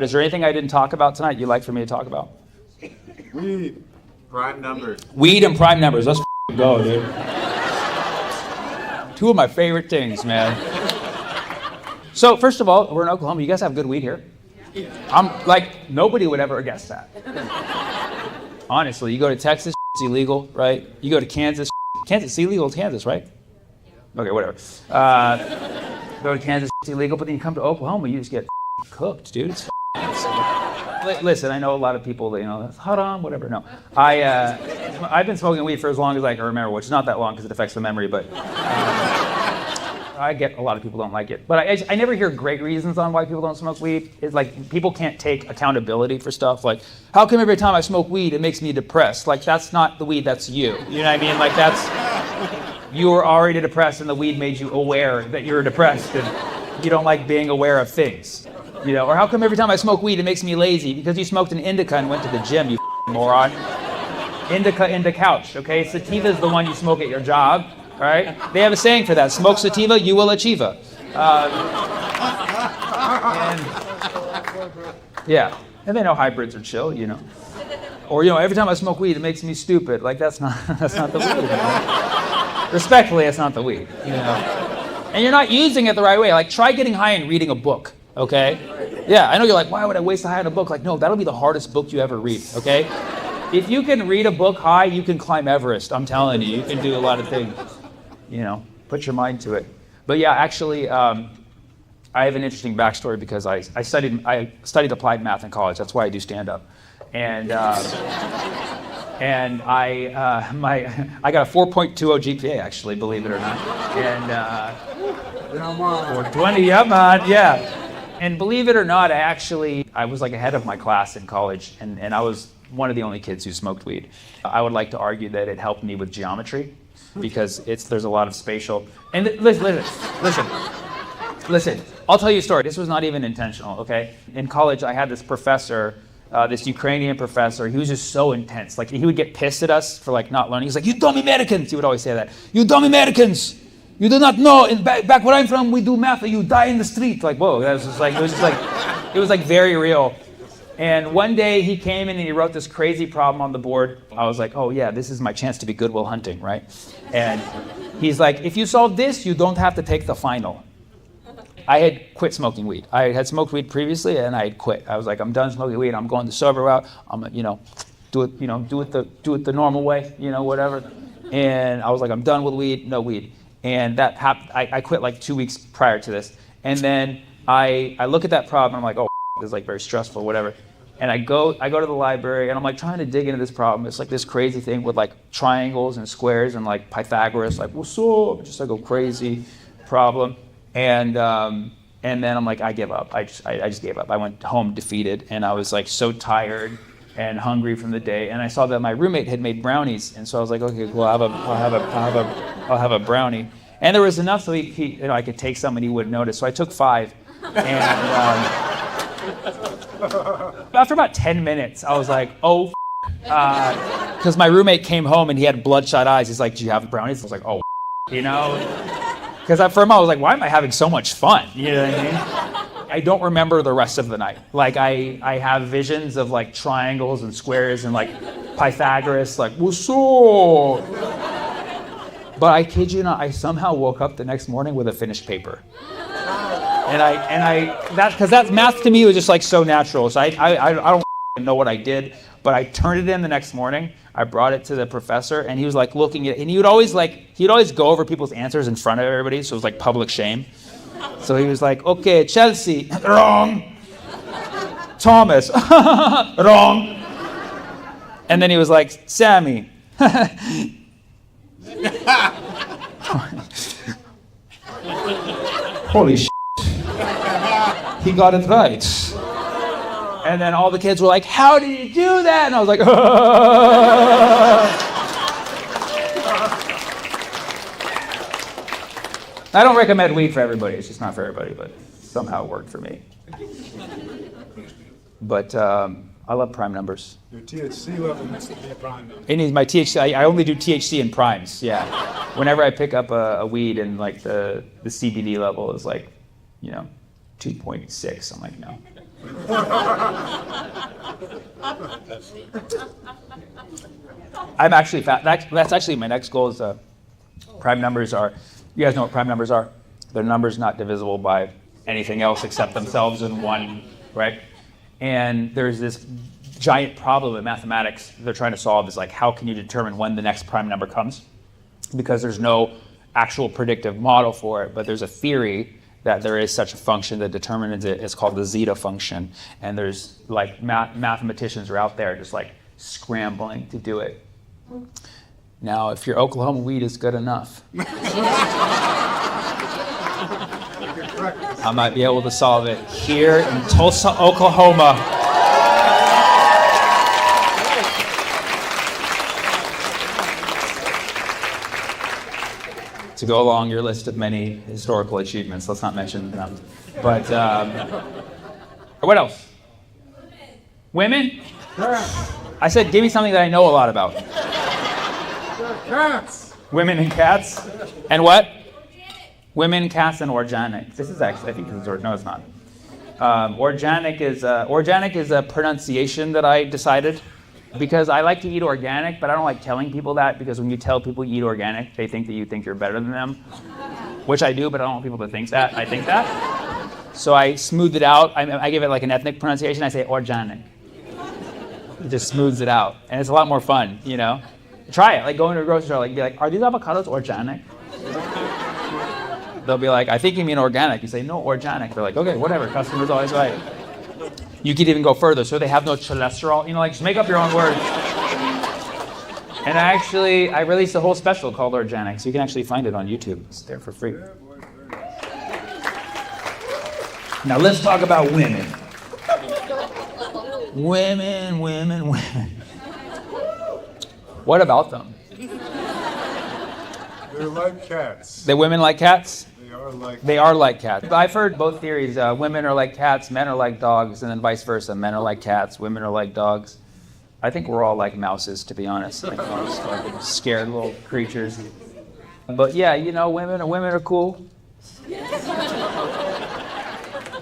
Is there anything I didn't talk about tonight you'd like for me to talk about? Weed. Prime numbers. Weed and prime numbers. Let's go, dude. Two of my favorite things, man. So, first of all, we're in Oklahoma. You guys have good weed here? I'm like, nobody would ever guess that. Honestly, you go to Texas, it's illegal, right? You go to Kansas, it's illegal in Kansas, right? Okay, whatever. Go to Kansas, it's illegal, but then you come to Oklahoma, you just get cooked, dude. It's listen, I know a lot of people, it's haram, whatever. No, I've been smoking weed for as long as I can remember, which is not that long because it affects the memory, but I get a lot of people don't like it. But I never hear great reasons on why people don't smoke weed. It's like people can't take accountability for stuff. Like, how come every time I smoke weed, it makes me depressed? Like, that's not the weed, that's you. You know what I mean? Like, you were already depressed and the weed made you aware that you were depressed and you don't like being aware of things. Or how come every time I smoke weed, it makes me lazy? Because you smoked an indica and went to the gym, you moron. Indica couch, okay? Sativa is the one you smoke at your job, all right? They have a saying for that. Smoke sativa, you will achieve it. And they know hybrids are chill, Or, every time I smoke weed, it makes me stupid. Like, that's not the weed. Respectfully, it's not the weed, And you're not using it the right way. Like, try getting high and reading a book, okay? Yeah, I know you're like, why would I waste a high on a book? Like, no, that'll be the hardest book you ever read, okay? If you can read a book high, you can climb Everest. I'm telling you, you can do a lot of things. Put your mind to it. But yeah, actually, I have an interesting backstory because I studied applied math in college. That's why I do stand-up. And I got a 4.20 GPA, actually, believe it or not. And 420, yeah, man, yeah. And believe it or not, I was like ahead of my class in college, and I was one of the only kids who smoked weed. I would like to argue that it helped me with geometry because there's a lot of spatial. And listen. I'll tell you a story. This was not even intentional, okay? In college, I had this professor, this Ukrainian professor. He was just so intense. Like, he would get pissed at us for like not learning. He's like, "You dumb Americans!" He would always say that. "You dumb Americans! You do not know. Back where I'm from, we do math. You die in the street." Like, whoa, it was very real. And one day he came in and he wrote this crazy problem on the board. I was like, oh yeah, this is my chance to be Good Will Hunting, right? And he's like, if you solve this, you don't have to take the final. I had quit smoking weed. I had smoked weed previously and I had quit. I was like, I'm done smoking weed. I'm going the sober route. I'm, do it the normal way, whatever. And I was like, I'm done with weed, no weed. And that happened. I quit like 2 weeks prior to this. And then I look at that problem. I'm like, oh, this is like very stressful, whatever. And I go to the library and I'm like trying to dig into this problem. It's like this crazy thing with like triangles and squares and like Pythagoras, like what's up? Just like a crazy problem. And then I'm like, I give up. I just gave up. I went home defeated and I was like so tired and hungry from the day. And I saw that my roommate had made brownies, and so I was like, okay, well, I'll have a brownie. And there was enough so he I could take some and he wouldn't notice. So I took 5. And after about 10 minutes, I was like, oh, because my roommate came home and he had bloodshot eyes. He's like, do you have brownies? I was like, oh, because for him, I was like, why am I having so much fun? You know what I mean? I don't remember the rest of the night. Like, I have visions of like triangles and squares and like Pythagoras, like, what's up? But I kid you not, I somehow woke up the next morning with a finished paper. Because that math to me was just like so natural. So I don't know what I did, but I turned it in the next morning. I brought it to the professor, and he was like looking at it, and he'd always go over people's answers in front of everybody, so it was like public shame. So he was like, okay, Chelsea, wrong. Thomas, wrong. And then he was like, Sammy. Holy shit. He got it right. And then all the kids were like, how did you do that? And I was like, I don't recommend weed for everybody. It's just not for everybody, but somehow it worked for me. But I love prime numbers. Your THC level needs to be a prime number. It needs my THC. I only do THC in primes, yeah. Whenever I pick up a weed and like the CBD level is like, 2.6, I'm like, no. I'm actually that's actually my next goal is prime numbers are, you guys know what prime numbers are? They're numbers not divisible by anything else except themselves in one, right? And there's this giant problem in mathematics they're trying to solve is like, how can you determine when the next prime number comes? Because there's no actual predictive model for it, but there's a theory that there is such a function that determines it. It's called the zeta function. And there's like mathematicians are out there just like scrambling to do it. Now, if your Oklahoma weed is good enough, I might be able to solve it here in Tulsa, Oklahoma. To go along your list of many historical achievements. Let's not mention them. But what else? Women? I said, give me something that I know a lot about. Cats. Women and cats. And what? Women, cats, and organic. This is actually, I think this is, no, it's not. Organic is a pronunciation that I decided because I like to eat organic, but I don't like telling people that because when you tell people you eat organic, they think that you think you're better than them, which I do, but I don't want people to think that. I think that. So I smoothed it out. I give it like an ethnic pronunciation. I say organic. It just smooths it out. And it's a lot more fun, you know? Try it. Like go into a grocery store, like be like, are these avocados organic? They'll be like, I think you mean organic. You say, no, organic. They're like, okay, whatever. Customer's always right. You could even go further. So they have no cholesterol. You know, like just make up your own words. And I released a whole special called Organic. So you can actually find it on YouTube. It's there for free. Now let's talk about women. Women. What about them? They're like cats. The women like cats? They are like cats. I've heard both theories. Women are like cats, men are like dogs, and then vice versa. Men are like cats, women are like dogs. I think we're all like mouses, to be honest. Like, just like scared little creatures. But yeah, you know, women are cool.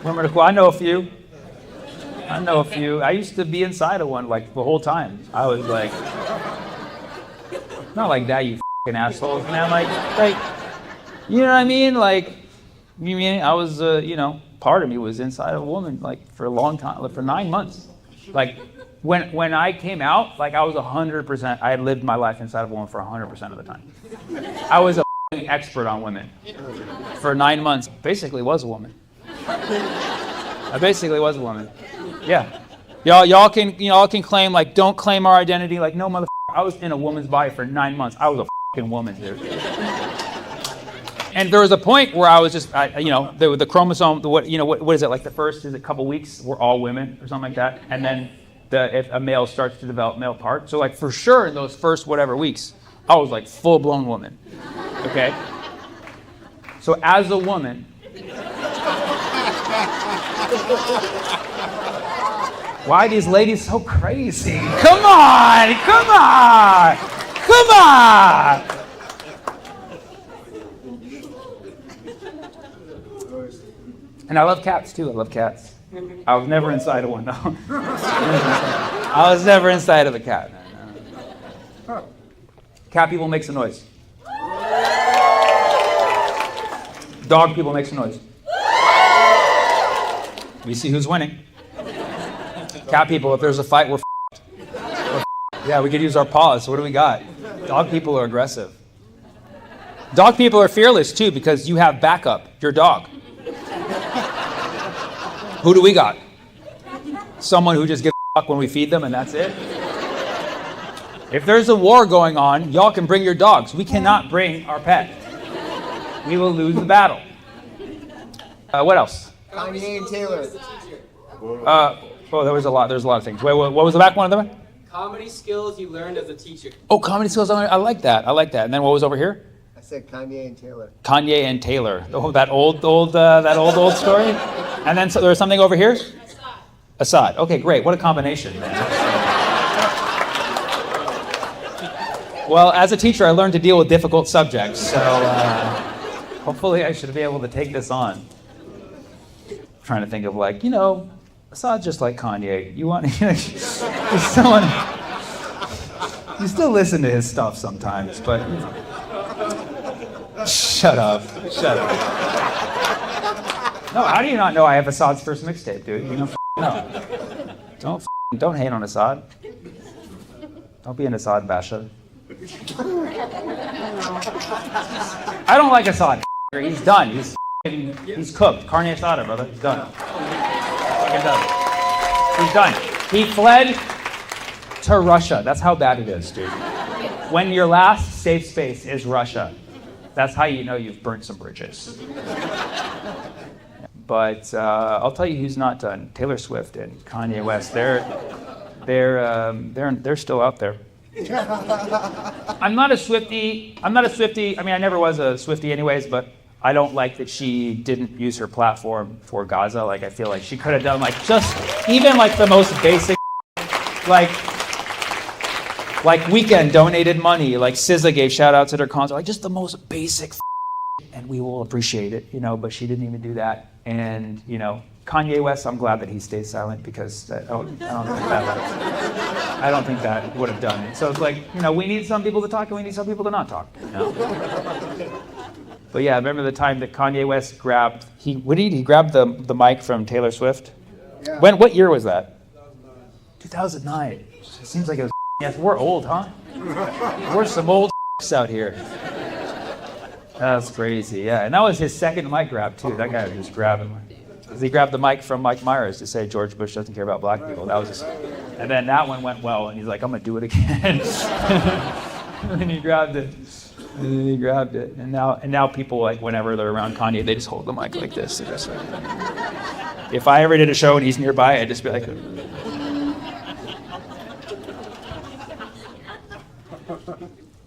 Women are cool. I know a few. I used to be inside of one like the whole time. I was like, not like that, you fucking assholes, man. Like, you know what I mean? Like, you mean I was, part of me was inside of a woman like for a long time, like for 9 months. Like, when I came out, like I was 100%. I had lived my life inside of a woman for 100% of the time. I was a expert on women for 9 months. Basically, was a woman. I basically was a woman. Yeah. Y'all can claim like don't claim our identity. Like no motherfucker. I was in a woman's body for 9 months. I was a fucking woman, dude. And there was a point where I was just, the chromosome. What is it like? The first is a couple weeks we're all women or something like that, and then if a male starts to develop male parts. So like for sure in those first whatever weeks, I was like full blown woman. Okay. So as a woman. Why are these ladies so crazy? Come on! And I love cats too. I love cats. I was never inside of one, though. I was never inside of a cat. No. Cat people make some noise. Dog people make some noise. We see who's winning. Cat people, if there's a fight, we're f***ed. Yeah, we could use our paws. So what do we got? Dog people are aggressive. Dog people are fearless too because you have backup. Your dog. Who do we got? Someone who just gives a fuck when we feed them and that's it? If there's a war going on, y'all can bring your dogs. We cannot bring our pet. We will lose the battle. What else? Kanye and Taylor. There's a lot of things. Wait, what was the back one of them? Comedy skills you learned as a teacher. Oh, comedy skills. I like that. And then what was over here? I said Kanye and Taylor. Kanye and Taylor. Oh, that old story. And then so there was something over here. Assad. Okay, great. What a combination, man. Well, as a teacher, I learned to deal with difficult subjects. So hopefully, I should be able to take this on. I'm trying to think of Assad's just like Kanye. You want someone. You still listen to his stuff sometimes, but shut up. No, how do you not know I have Assad's first mixtape, dude? You know, no. Don't hate on Assad. Don't be an Assad basher. I don't like Assad. He's done. He's cooked. Carne asada, brother. He's done. Fucking done. He's done. He fled to Russia. That's how bad it is, dude. When your last safe space is Russia, that's how you know you've burnt some bridges. But I'll tell you who's not done. Taylor Swift and Kanye West. They're still out there. I'm not a Swiftie. I mean, I never was a Swiftie anyways, but I don't like that she didn't use her platform for Gaza. Like, I feel like she could have done like just even like the most basic, like Weeknd donated money, like SZA gave shout outs at her concert, like just the most basic and we will appreciate it, you know, but she didn't even do that. And, you know, Kanye West, I'm glad that he stays silent because I don't think that would have done it. So it's like, you know, we need some people to talk and we need some people to not talk. You know? But yeah, I remember the time that Kanye West grabbed the mic from Taylor Swift. Yeah. What year was that? 2009. It seems like it was. Yes, we're old, huh? We're some old out here. That's crazy, yeah. And that was his second mic grab too. That guy was just grabbing. He grabbed the mic from Mike Myers to say George Bush doesn't care about black people. That was just, and then that one went well, and he's like, I'm gonna do it again. And then he grabbed it. And now people, like, whenever they're around Kanye, they just hold the mic like this. Just like, if I ever did a show and he's nearby, I'd just be like.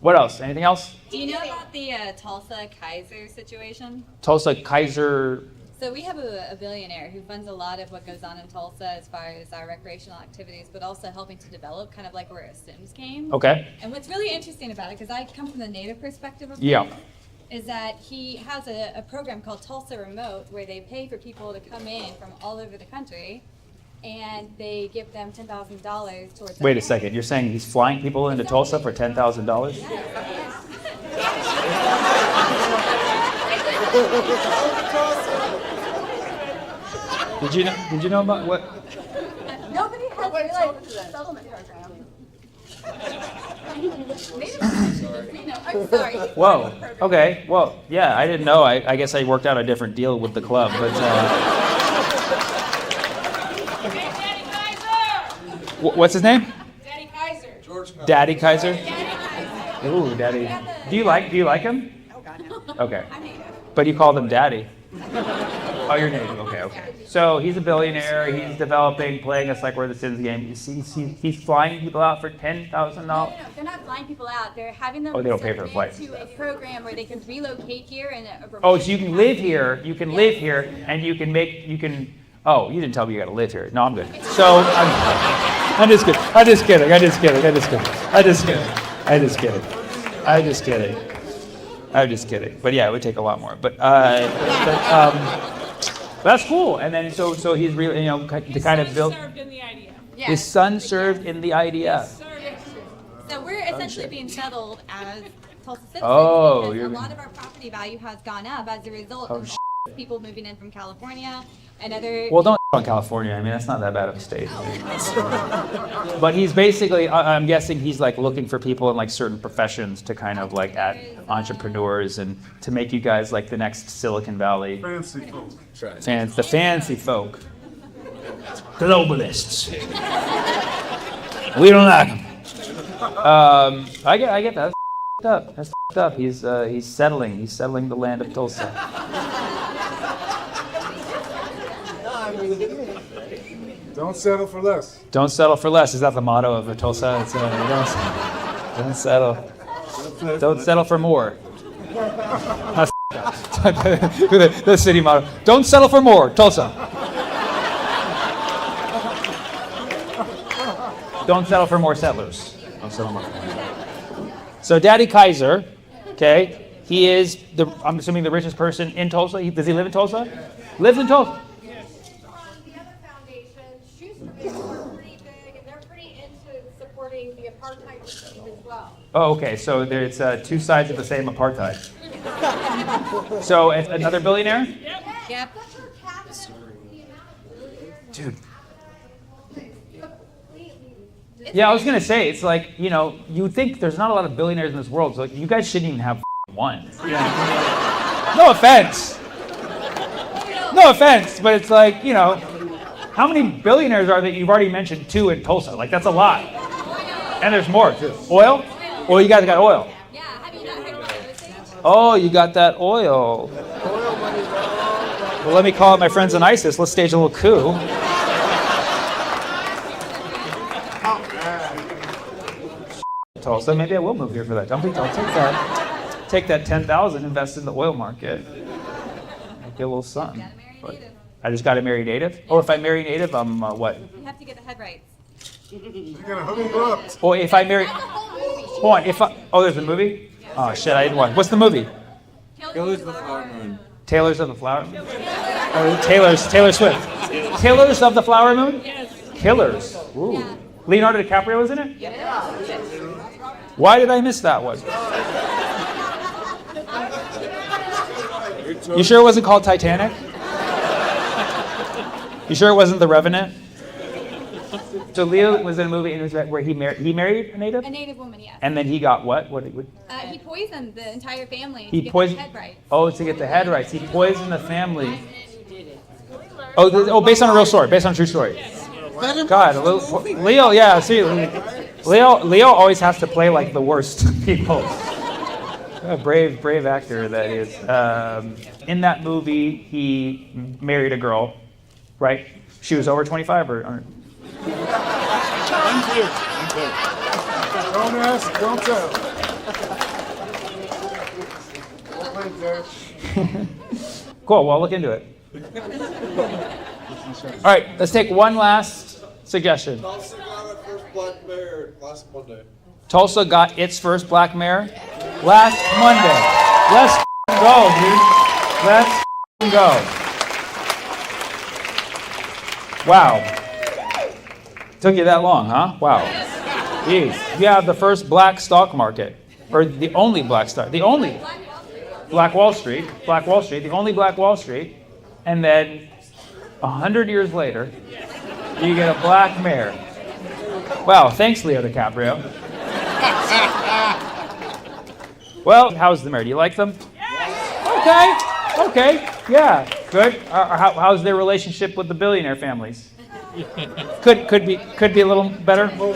What else? Anything else? Do you know about the Tulsa Kaiser situation? Tulsa Kaiser. So we have a billionaire who funds a lot of what goes on in Tulsa as far as our recreational activities, but also helping to develop kind of like where a Sims game. Okay. And what's really interesting about it, because I come from the native perspective of Yeah. things, is that he has a program called Tulsa Remote where they pay for people to come in from all over the country and they give them $10,000 towards. Wait a second. You're saying he's flying people into Tulsa for $10,000? Did you know about what? Nobody has realized the settlement program. I'm sorry. Whoa. Okay. Well, yeah, I didn't know. I guess I worked out a different deal with the club, but. What's his name? Daddy Kaiser. Daddy Kaiser. Ooh, Daddy. Do you like him? Oh God, no. Okay. I'm native. But you called him Daddy. Oh, you're native. Okay. So he's a billionaire. He's developing, playing us like we're the Sims game. He's flying people out for $10,000. No, they're not flying people out. They're having them. Oh, they don't pay for the flight. To a program where they can relocate here and. Oh, so you can live here. You can live here, and you can. Oh, you didn't tell me you got to live here. No, I'm good. So I'm just kidding. I'm just kidding. But yeah, it would take a lot more. But that's cool. And then so he's really, you know, to kind of build. Served in the IDF. Yeah. His son served in the IDF. So we're essentially being settled as Tulsa citizens Oh, because you're a lot of our property value has gone up as a result of people moving in from California and other. Well, don't on California. I mean, that's not that bad of a state. But he's basically, I'm guessing he's like looking for people in like certain professions to kind of like add entrepreneurs and to make you guys like the next Silicon Valley. Fancy folk. The fancy folk. Globalists. We don't like them. I get that. That's f***ed up. He's settling. He's settling the land of Tulsa. Don't settle for less. Don't settle for less. Is that the motto of the Tulsa? It's, don't settle. Don't settle for more. That's the city motto. Don't settle for more, Tulsa. Don't settle for more settlers. Don't settle more. So Daddy Kaiser, okay, he is I'm assuming the richest person in Tulsa. Does he live in Tulsa? Lives in Tulsa. The other foundation supporting the apartheid regime as well. Oh, okay. So there's two sides of the same apartheid. So another billionaire? Yep. Dude. Yeah, I was gonna say, it's like, you would think there's not a lot of billionaires in this world, so like, you guys shouldn't even have one. No offense. No offense, but it's like, how many billionaires are there? You've already mentioned 2 in Tulsa. Like, that's a lot. And there's more, too. Oil? Well, you guys got oil. Yeah, have you not heard about those? Oh, you got that oil. Well, let me call up my friends in ISIS. Let's stage a little coup. Tulsa, maybe I will move here for that. I'll take that. Take that 10,000, invest in the oil market. Get a little something. You gotta marry a native. I just got to marry native. Oh, if I marry native, I'm what? You have to get the head rights. You're gonna hook me up. Well, if I marry, That's a whole movie. hold on. Oh, there's a movie. Oh shit, I didn't watch. What's the movie? Killers of the Flower Moon. Taylors of the Flower. Oh, Taylor Swift. Taylors of the Flower Moon. Killers. Ooh. Yeah. Leonardo DiCaprio was in it. Why did I miss that one? You sure it wasn't called Titanic? You sure it wasn't The Revenant? So Leo was in a movie where he married a native? A native woman, yes. And then he got what? He poisoned the entire family He to get poisoned. the head rights. Oh, to get the head rights. He poisoned the family. Oh, based on a real story. Based on a true story. God, Leo. Yeah, see, Leo always has to play like the worst people. A brave actor that is. In that movie, he married a girl, right? She was over 25 or Don't ask, don't tell. Cool. Well, I'll look into it. All right, let's take one last suggestion. Tulsa got our first black mayor last Monday. Tulsa got its first black mayor last Monday. Let's go, dude. Let's go. Wow. Took you that long, huh? Wow. Jeez. You have the first black stock market, or the only black stock, the only Black Wall Street, the only Black Wall Street, and then 100 years later, you get a black mayor. Wow, thanks, Leo DiCaprio. Well, how's the mayor? Do you like them? Okay, yeah, good. How's their relationship with the billionaire families? Could be a little better. Oh,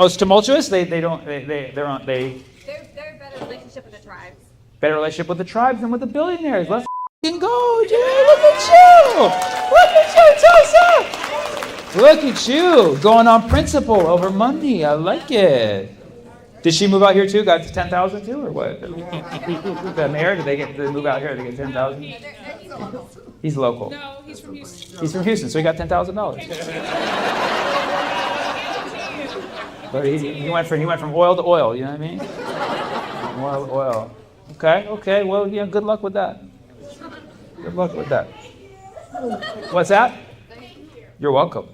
it's tumultuous. They're They're a better relationship with the tribes. better relationship with the tribes than with the billionaires. Let's f***ing go, dude. Look at you. Look at you, Tulsa. Look at you. Going on principle over money. I like it. Did she move out here too? Got 10,000 too, or what? The mayor, did they move out here? Did they get 10,000? He's local. No, he's from Houston. He's from Houston, so he got $10,000. But he went from oil to oil. You know what I mean? From oil to oil. Okay. Well, yeah. Good luck with that. Good luck with that. What's that? You're welcome.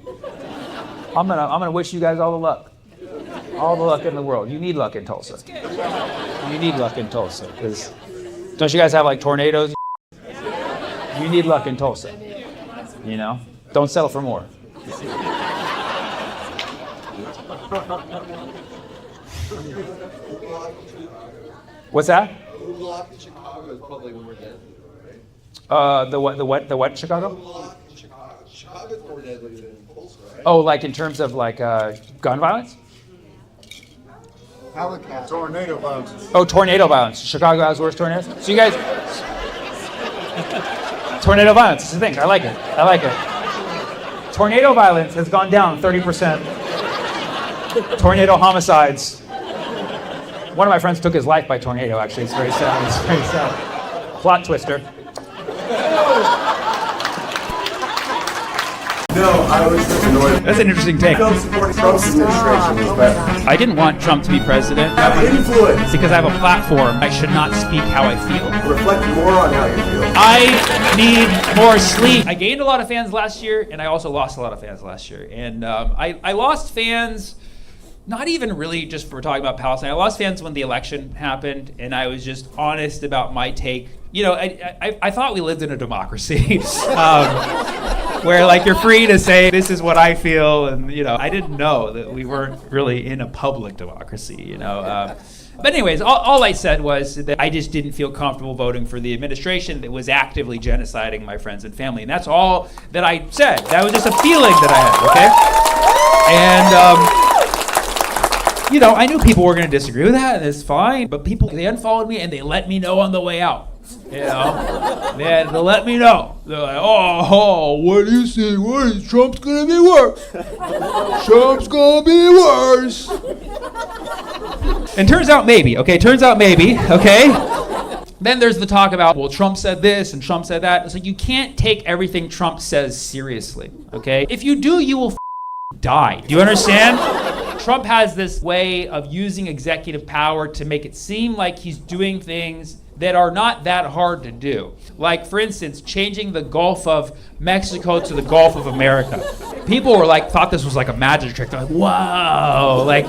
I'm gonna wish you guys all the luck. All the luck in the world. You need luck in Tulsa. You need luck in Tulsa. Because don't you guys have like tornadoes? You need luck in Tulsa. You know? Don't settle for more. What's that? Who locked in Chicago is probably when we're dead, right? The what in Chicago? Who locked in Chicago? Chicago's more deadly than Tulsa, right? Oh, like in terms of like gun violence? Tornado violence. Oh, tornado violence. Chicago has worse tornadoes. So you guys, tornado violence is the thing. I like it. Tornado violence has gone down 30%. Tornado homicides. One of my friends took his life by tornado. Actually, it's very sad. It's very sad. Plot twister. No, I was just annoyed. That's an interesting take. I felt supporting Trump's administration was better. I didn't want Trump to be president Have influence. because I have a platform. I should not speak how I feel. Reflect more on how you feel. I need more sleep. I gained a lot of fans last year, and I also lost a lot of fans last year. And I lost fans, not even really just for talking about Palestine. I lost fans when the election happened, and I was just honest about my take. You know, I thought we lived in a democracy. Where like you're free to say this is what I feel, and you know I didn't know that we weren't really in a public democracy, you know. But anyways, all I said was that I just didn't feel comfortable voting for the administration that was actively genociding my friends and family, and that's all that I said. That was just a feeling that I had, okay? And you know, I knew people were going to disagree with that, and it's fine. But people, they unfollowed me and they let me know on the way out. You know, they had to let me know. They're like, oh, what do you say? What is Trump's gonna be worse? Trump's gonna be worse. And turns out maybe, okay? Then there's the talk about, well, Trump said this and Trump said that. It's like you can't take everything Trump says seriously, okay? If you do, you will die. Do you understand? Trump has this way of using executive power to make it seem like he's doing things that are not that hard to do. Like, for instance, changing the Gulf of Mexico to the Gulf of America. People were like, thought this was like a magic trick. They're like, whoa, like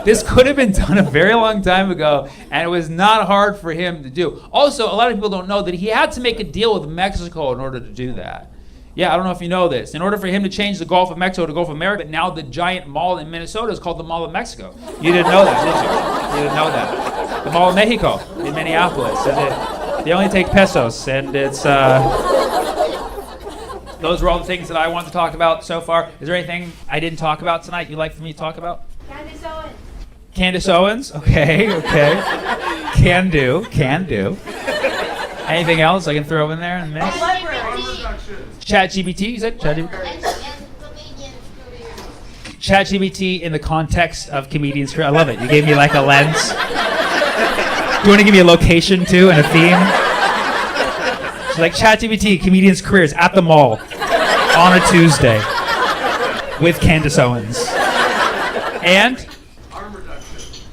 this could have been done a very long time ago, and it was not hard for him to do. Also, a lot of people don't know that he had to make a deal with Mexico in order to do that. Yeah, I don't know if you know this. In order for him to change the Gulf of Mexico to Gulf of America, now the giant mall in Minnesota is called the Mall of Mexico. You didn't know that, did you? You didn't know that. The Mall of Mexico in Minneapolis. And they only take pesos, and it's... Those were all the things that I wanted to talk about so far. Is there anything I didn't talk about tonight you'd like for me to talk about? Candace Owens. Candace Owens? Okay. Can do. Anything else I can throw in there in the mix? ChatGPT, you said? ChatGPT in the context of comedians' career. I love it. You gave me like a lens. Do you want to give me a location too and a theme? So like ChatGPT, comedians' careers at the mall on a Tuesday with Candace Owens. And? Harm reduction.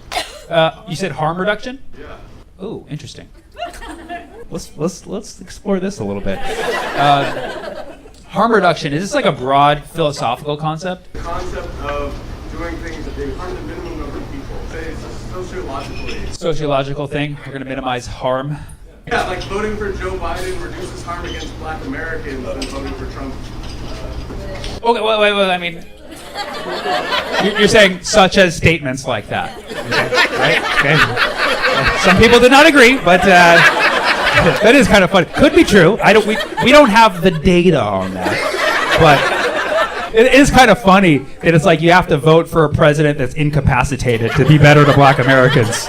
You said harm reduction? Yeah. Ooh, interesting. Let's explore this a little bit. Harm reduction, is this like a broad philosophical concept? The concept of doing things that they harm the minimum number of people. Say it's sociologically. Sociological thing, we're going to minimize harm. Yeah, like voting for Joe Biden reduces harm against Black Americans than voting for Trump. Okay, wait, I mean, you're saying such as statements like that, okay, right? Okay. Some people did not agree, but that is kind of funny. Could be true. We don't have the data on that, but it is kind of funny that it's like you have to vote for a president that's incapacitated to be better to Black Americans.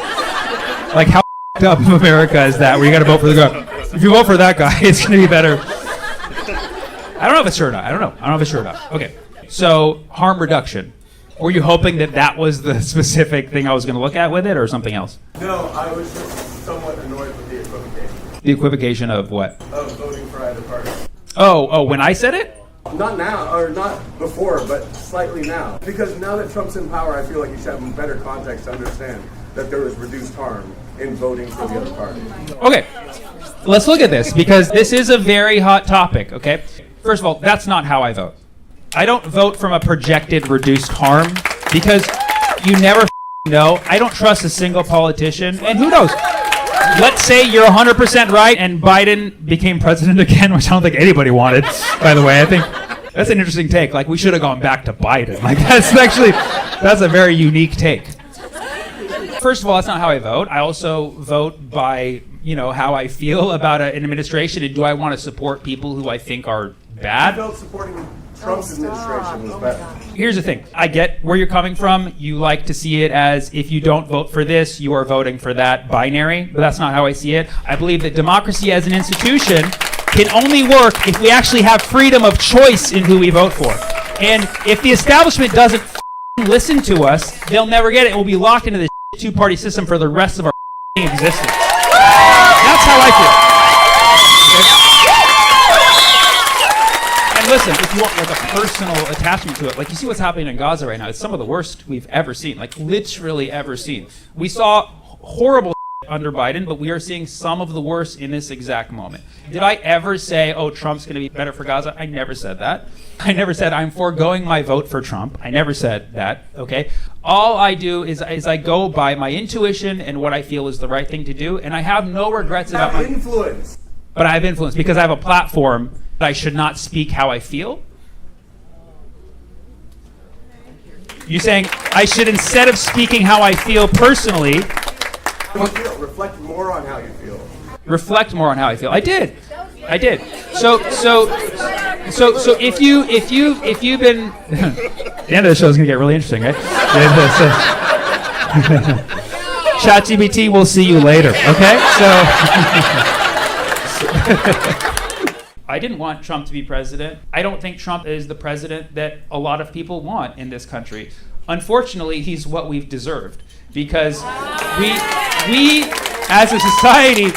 Like how up of America is that? Where you got to vote for the guy. If you vote for that guy, it's going to be better. I don't know if it's true or not. I don't know if it's true or not. Okay. So harm reduction. Were you hoping that that was the specific thing I was going to look at with it, or something else? No, I was just somewhat annoyed with the equivocation. The equivocation of what? Of voting for either party. Oh, when I said it? Not now, or not before, but slightly now. Because now that Trump's in power, I feel like you should have better context to understand that there was reduced harm in voting for the other party. Okay, let's look at this, because this is a very hot topic, okay? First of all, that's not how I vote. I don't vote from a projected reduced harm, because you never know. I don't trust a single politician, and who knows? Let's say you're 100% right and Biden became president again, which I don't think anybody wanted, by the way. I think that's an interesting take. Like, we should have gone back to Biden. Like, that's a very unique take. First of all, that's not how I vote. I also vote by, how I feel about an administration, and do I want to support people who I think are I bad? felt supporting Trump's administration was better. Here's the thing. I get where you're coming from. You like to see it as if you don't vote for this, you are voting for that binary, but that's not how I see it. I believe that democracy as an institution can only work if we actually have freedom of choice in who we vote for. And if the establishment doesn't listen to us, they'll never get it. We'll be locked into this two-party system for the rest of our existence. That's how I feel. Okay? And listen, if you want like a personal attachment to it, like you see what's happening in Gaza right now, it's some of the worst we've ever seen, like literally ever seen. We saw horrible under Biden, but we are seeing some of the worst in this exact moment. Did I ever say, oh, Trump's going to be better for Gaza? I never said that. I never said I'm foregoing my vote for Trump. I never said that, okay? All I do is I go by my intuition and what I feel is the right thing to do, and I have no regrets about my influence. But I have influence because I have a platform that I should not speak how I feel. You're saying I should, instead of speaking how I feel personally, reflect more on how you feel. Reflect more on how I feel. I did. So if you've been the end of the show is gonna get really interesting, right? ChatGPT, we'll see you later. Okay, so I didn't want Trump to be president. I don't think Trump is the president that a lot of people want in this country. Unfortunately, he's what we've deserved because we as a society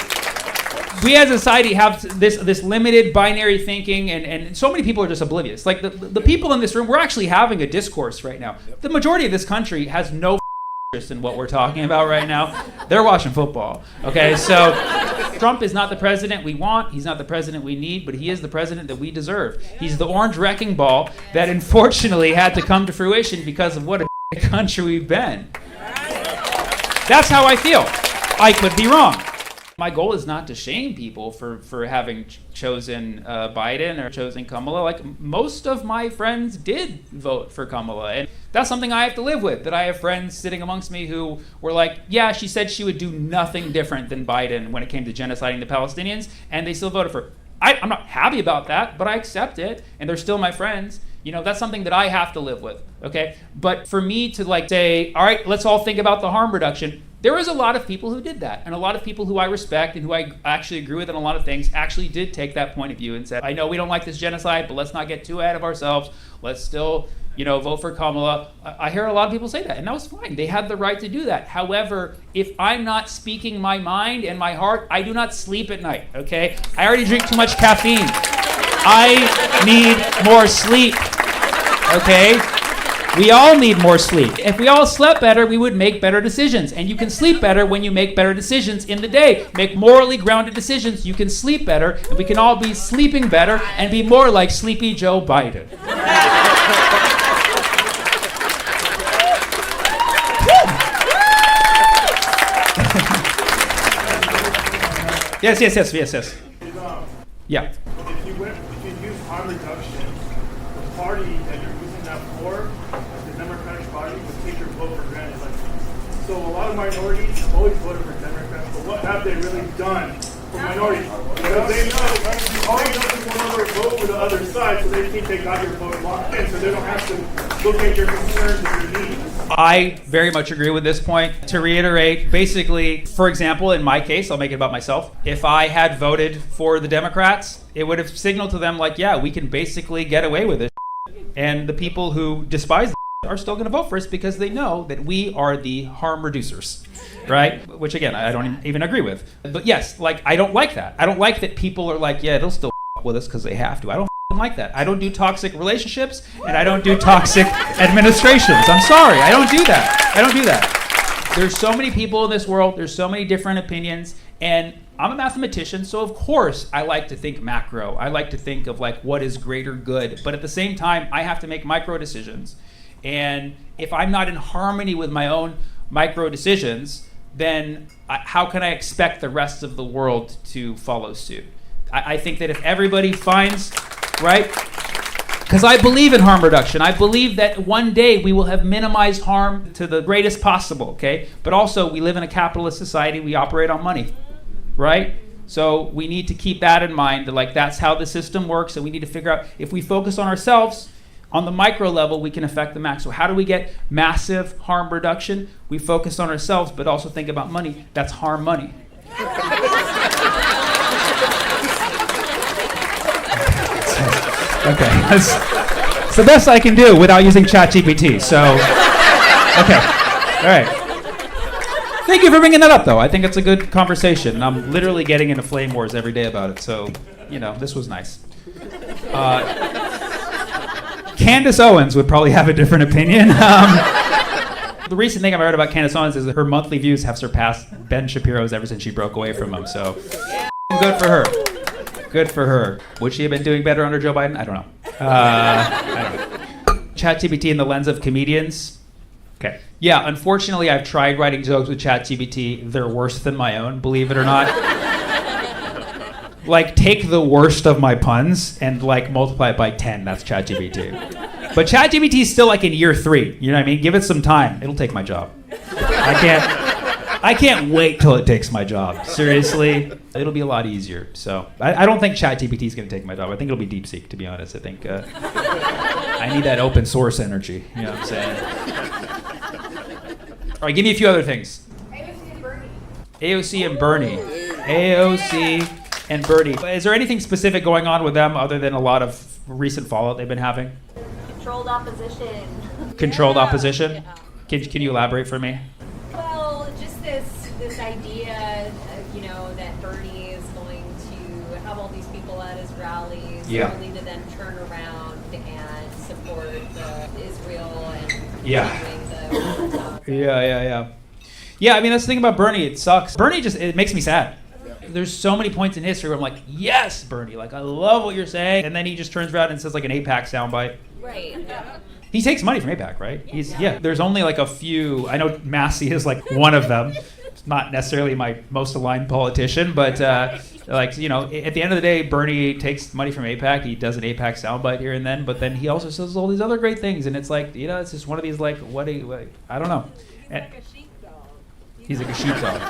have this limited binary thinking, and so many people are just oblivious. Like the people in this room, we're actually having a discourse right now. The majority of this country has no interest in what we're talking about right now. They're watching football. Okay, so Trump is not the president we want. He's not the president we need, but he is the president that we deserve. He's the orange wrecking ball that unfortunately had to come to fruition because of what a country we've been. That's how I feel. I could be wrong. My goal is not to shame people for having chosen Biden or chosen Kamala. Like, most of my friends did vote for Kamala, and that's something I have to live with, that I have friends sitting amongst me who were like, yeah, she said she would do nothing different than Biden when it came to genociding the Palestinians, and they still voted for her. I'm not happy about that, but I accept it, and they're still my friends. You know, that's something that I have to live with, okay? But for me to like say, all right, let's all think about the harm reduction, there was a lot of people who did that, and a lot of people who I respect and who I actually agree with on a lot of things actually did take that point of view and said, I know we don't like this genocide, but let's not get too ahead of ourselves. Let's still, vote for Kamala. I hear a lot of people say that, and that was fine. They had the right to do that. However, if I'm not speaking my mind and my heart, I do not sleep at night, okay? I already drink too much caffeine. I need more sleep, okay? We all need more sleep. If we all slept better, we would make better decisions. And you can sleep better when you make better decisions in the day. Make morally grounded decisions. You can sleep better, and we can all be sleeping better and be more like Sleepy Joe Biden. Yes. Yeah. If you use harm reduction, the party that you're using that for, the Democratic Party, would take your vote for granted. So a lot of minorities have always voted for Democrats, but what have they really done for minorities? Because they know all you do is one other vote for the other side, so they think they got your vote locked in, so they don't have to look at your concerns and your needs. I very much agree with this point. To reiterate, basically, for example, in my case, I'll make it about myself. If I had voted for the Democrats, it would have signaled to them like, yeah, we can basically get away with this. And the people who despise are still going to vote for us because they know that we are the harm reducers, right? Which again, I don't even agree with. But yes, like, I don't like that. I don't like that people are like, yeah, they'll still with us because they have to. I don't like that. I don't do toxic relationships, and I don't do toxic administrations. I'm sorry, I don't do that. There's so many people in this world, there's so many different opinions, and I'm a mathematician, so of course I like to think macro. I like to think of like what is greater good, but at the same time, I have to make micro decisions. And if I'm not in harmony with my own micro decisions, then how can I expect the rest of the world to follow suit? I think that if everybody finds, right? Because I believe in harm reduction. I believe that one day we will have minimized harm to the greatest possible, okay? But also, we live in a capitalist society. We operate on money, right? So we need to keep that in mind, that like that's how the system works, and we need to figure out if we focus on ourselves, on the micro level, we can affect the max. So how do we get massive harm reduction? We focus on ourselves, but also think about money. That's harm money. Okay, it's the best I can do without using ChatGPT. So, okay, all right. Thank you for bringing that up, though. I think it's a good conversation. I'm literally getting into flame wars every day about it. So, this was nice. Candace Owens would probably have a different opinion. The recent thing I've heard about Candace Owens is that her monthly views have surpassed Ben Shapiro's ever since she broke away from him. So good for her. Good for her. Would she have been doing better under Joe Biden? I don't know. ChatGPT in the lens of comedians. Okay. Yeah, unfortunately, I've tried writing jokes with ChatGPT. They're worse than my own, believe it or not. Like, take the worst of my puns and, like, multiply it by 10. That's ChatGPT. But ChatGPT is still, like, in year 3. You know what I mean? Give it some time. It'll take my job. I can't wait till it takes my job. Seriously. It'll be a lot easier. So, I don't think ChatGPT is going to take my job. I think it'll be DeepSeek, to be honest. I think I need that open source energy. You know what I'm saying? All right, give me a few other things. AOC and Bernie. AOC and Bernie. AOC and Bernie. Is there anything specific going on with them other than a lot of recent fallout they've been having? Controlled opposition. Controlled opposition? Can you elaborate for me? Well, just this idea, that Bernie is going to have all these people at his rallies, only to then turn around and support Israel and continuing the Yeah, I mean, that's the thing about Bernie. It sucks. Bernie it makes me sad. There's so many points in history where I'm like, yes, Bernie, like, I love what you're saying. And then he just turns around and says, like, an AIPAC soundbite. Right. He takes money from AIPAC, right? There's only, like, a few. I know Massey is, like, one of them. It's not necessarily my most aligned politician, but, at the end of the day, Bernie takes money from AIPAC. He does an AIPAC soundbite here and then, but then he also says all these other great things. And it's like, it's just one of these, like, I don't know. He's like a sheepdog.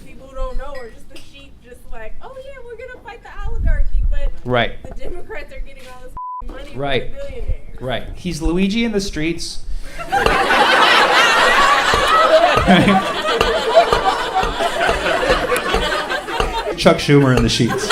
People who don't know are just the sheep, just like, oh yeah, we're gonna fight the oligarchy, but Right. the Democrats are getting all this money Right. from the billionaires. Right. He's Luigi in the streets. Chuck Schumer in the sheets.